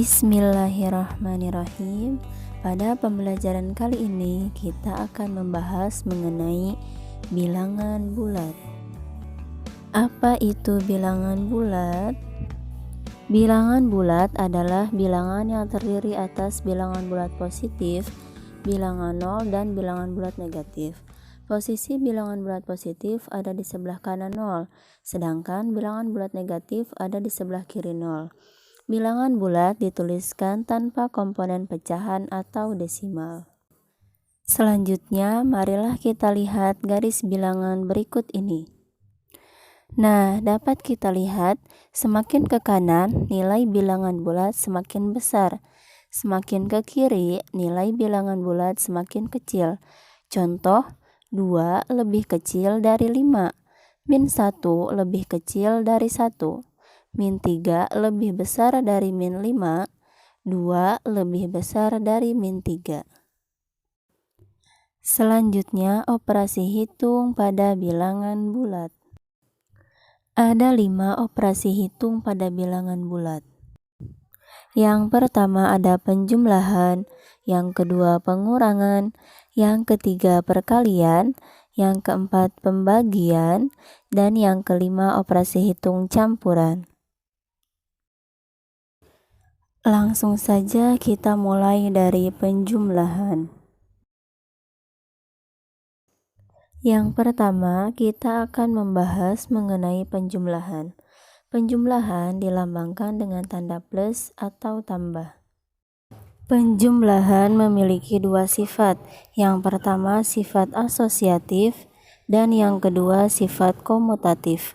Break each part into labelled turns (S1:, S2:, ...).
S1: Bismillahirrahmanirrahim. Pada pembelajaran kali ini kita akan membahas mengenai bilangan bulat. Apa itu bilangan bulat? Bilangan bulat adalah bilangan yang terdiri atas bilangan bulat positif, bilangan nol, dan bilangan bulat negatif. Posisi bilangan bulat positif ada di sebelah kanan nol, sedangkan bilangan bulat negatif ada di sebelah kiri nol. Bilangan bulat dituliskan tanpa komponen pecahan atau desimal. Selanjutnya, marilah kita lihat garis bilangan berikut ini. Nah, dapat kita lihat semakin ke kanan nilai bilangan bulat semakin besar, semakin ke kiri nilai bilangan bulat semakin kecil. Contoh, 2 lebih kecil dari 5, min 1 lebih kecil dari 1. Min 3 lebih besar dari min 5, 2 lebih besar dari min 3. Selanjutnya, operasi hitung pada bilangan bulat. Ada 5 operasi hitung pada bilangan bulat. Yang pertama ada penjumlahan, yang kedua pengurangan, yang ketiga perkalian, yang keempat pembagian, dan yang kelima operasi hitung campuran. Langsung saja kita mulai dari penjumlahan. Yang pertama, kita akan membahas mengenai penjumlahan. Penjumlahan dilambangkan dengan tanda plus atau tambah. Penjumlahan memiliki dua sifat. Yang pertama sifat asosiatif dan yang kedua sifat komutatif.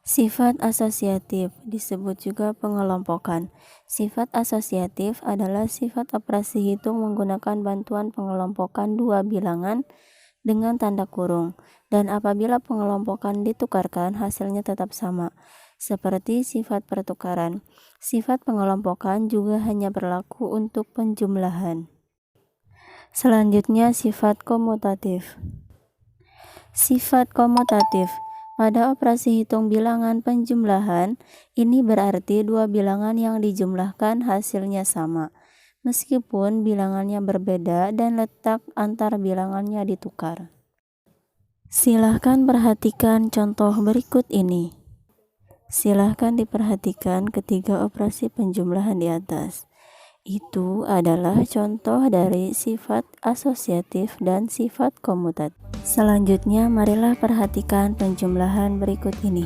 S1: Sifat asosiatif disebut juga pengelompokan. Sifat asosiatif adalah sifat operasi hitung menggunakan bantuan pengelompokan dua bilangan dengan tanda kurung, dan apabila pengelompokan ditukarkan hasilnya tetap sama, seperti sifat pertukaran. Sifat pengelompokan juga hanya berlaku untuk penjumlahan. Selanjutnya sifat komutatif. Sifat komutatif pada operasi hitung bilangan penjumlahan, ini berarti dua bilangan yang dijumlahkan hasilnya sama, meskipun bilangannya berbeda dan letak antar bilangannya ditukar. Silahkan perhatikan contoh berikut ini. Silahkan diperhatikan ketiga operasi penjumlahan di atas. Itu adalah contoh dari sifat asosiatif dan sifat komutatif. Selanjutnya, marilah perhatikan penjumlahan berikut ini.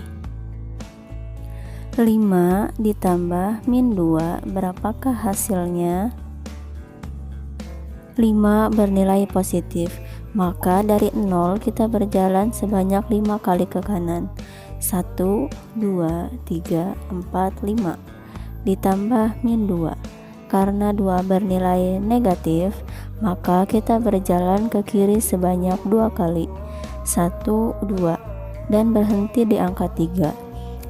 S1: 5 ditambah min 2, berapakah hasilnya? 5 bernilai positif, maka dari 0 kita berjalan sebanyak 5 kali ke kanan. 1, 2, 3, 4, 5. Ditambah min 2. Karena 2 bernilai negatif, maka kita berjalan ke kiri sebanyak 2 kali. 1, 2, dan berhenti di angka 3.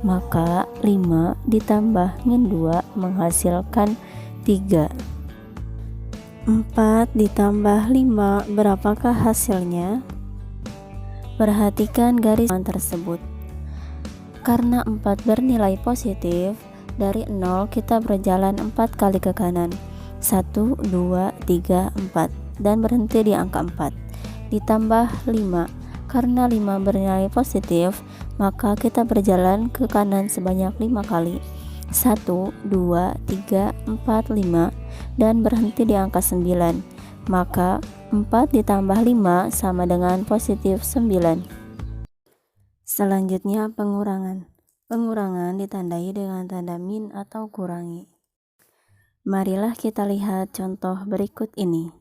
S1: Maka 5 ditambah min 2 menghasilkan 3. 4 ditambah 5, berapakah hasilnya? Perhatikan garis tersebut. Karena 4 bernilai positif, dari 0 kita berjalan 4 kali ke kanan. 1, 2, 3, 4, dan berhenti di angka 4. Ditambah 5. Karena 5 bernilai positif, maka kita berjalan ke kanan sebanyak 5 kali. 1, 2, 3, 4, 5, dan berhenti di angka 9. Maka 4 ditambah 5 sama dengan positif 9. Selanjutnya pengurangan. Pengurangan ditandai dengan tanda min atau kurangi. Marilah kita lihat contoh berikut ini.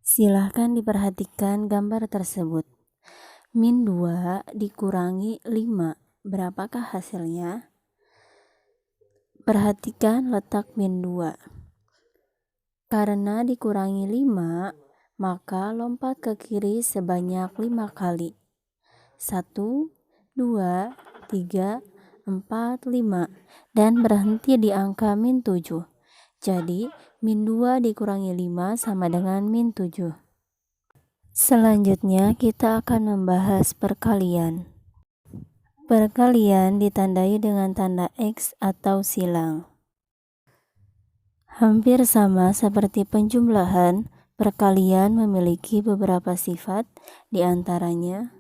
S1: Silahkan diperhatikan gambar tersebut. Min 2 dikurangi 5, berapakah hasilnya? Perhatikan letak min 2. Karena dikurangi 5, maka lompat ke kiri sebanyak 5 kali. 1, 2, 3, 4, 5, dan berhenti di angka min 7. Jadi, min 2 dikurangi 5 sama dengan min 7. Selanjutnya, kita akan membahas perkalian. Perkalian ditandai dengan tanda X atau silang. Hampir sama seperti penjumlahan, perkalian memiliki beberapa sifat, di antaranya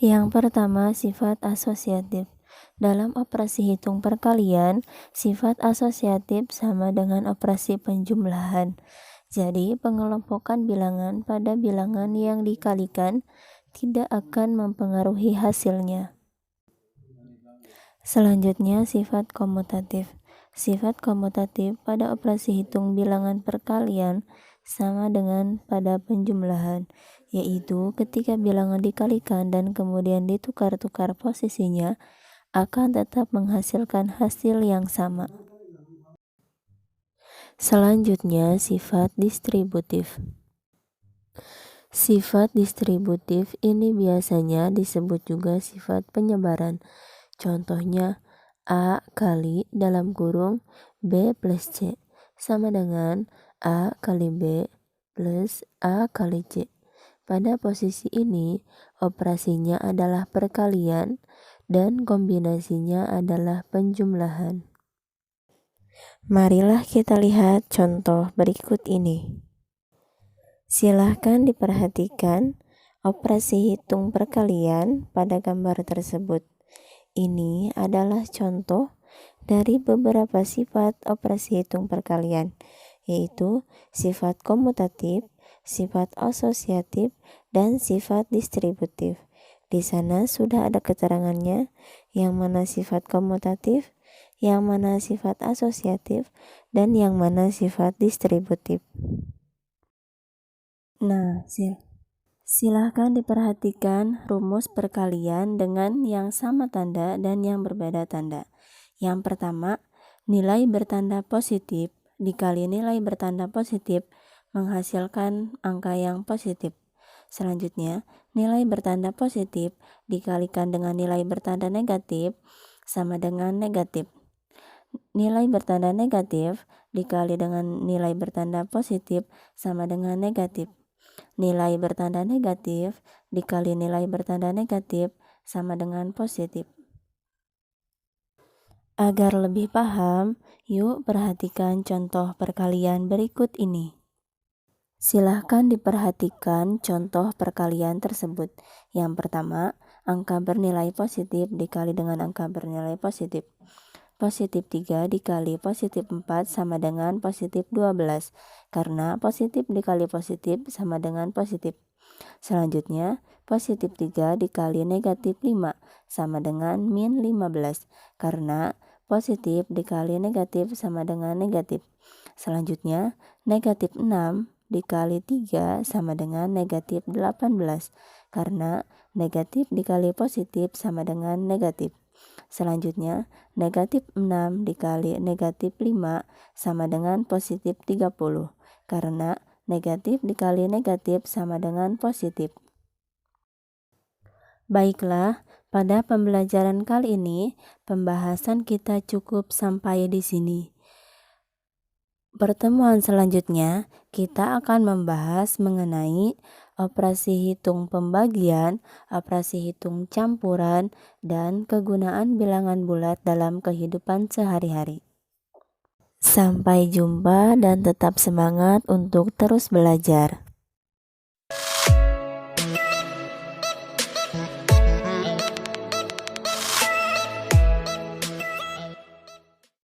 S1: yang pertama sifat asosiatif. Dalam operasi hitung perkalian, sifat asosiatif sama dengan operasi penjumlahan. Jadi, pengelompokan bilangan pada bilangan yang dikalikan tidak akan mempengaruhi hasilnya. Selanjutnya, sifat komutatif. Sifat komutatif pada operasi hitung bilangan perkalian sama dengan pada penjumlahan, yaitu ketika bilangan dikalikan dan kemudian ditukar-tukar posisinya, akan tetap menghasilkan hasil yang sama. Selanjutnya, sifat distributif. Sifat distributif ini biasanya disebut juga sifat penyebaran. Contohnya, A kali dalam kurung B plus C sama dengan A kali B plus A kali C. Pada posisi ini, operasinya adalah perkalian dan kombinasinya adalah penjumlahan. Marilah kita lihat contoh berikut ini. Silahkan diperhatikan operasi hitung perkalian pada gambar tersebut. Ini adalah contoh dari beberapa sifat operasi hitung perkalian, yaitu sifat komutatif, sifat asosiatif, dan sifat distributif. Di sana sudah ada keterangannya, yang mana sifat komutatif, yang mana sifat asosiatif, dan yang mana sifat distributif. Nah, silahkan diperhatikan rumus perkalian dengan yang sama tanda dan yang berbeda tanda. Yang pertama, nilai bertanda positif dikali nilai bertanda positif menghasilkan angka yang positif. Selanjutnya, nilai bertanda positif dikalikan dengan nilai bertanda negatif sama dengan negatif. Nilai bertanda negatif dikali dengan nilai bertanda positif sama dengan negatif. Nilai bertanda negatif dikali nilai bertanda negatif sama dengan positif. Agar lebih paham, yuk perhatikan contoh perkalian berikut ini. Silahkan diperhatikan contoh perkalian tersebut. Yang pertama, angka bernilai positif dikali dengan angka bernilai positif. Positif 3 dikali positif 4 sama dengan positif 12, karena positif dikali positif sama dengan positif. Selanjutnya, positif 3 dikali negatif 5 sama dengan min 15, karena positif dikali negatif sama dengan negatif. Selanjutnya, negatif 6 dikali 3 sama dengan negatif 18, karena negatif dikali positif sama dengan negatif. Selanjutnya, negatif 6 dikali negatif 5 sama dengan positif 30, karena negatif dikali negatif sama dengan positif. Baiklah, pada pembelajaran kali ini, pembahasan kita cukup sampai di sini. Pertemuan selanjutnya, kita akan membahas mengenai operasi hitung pembagian, operasi hitung campuran, dan kegunaan bilangan bulat dalam kehidupan sehari-hari. Sampai jumpa dan tetap semangat untuk terus belajar.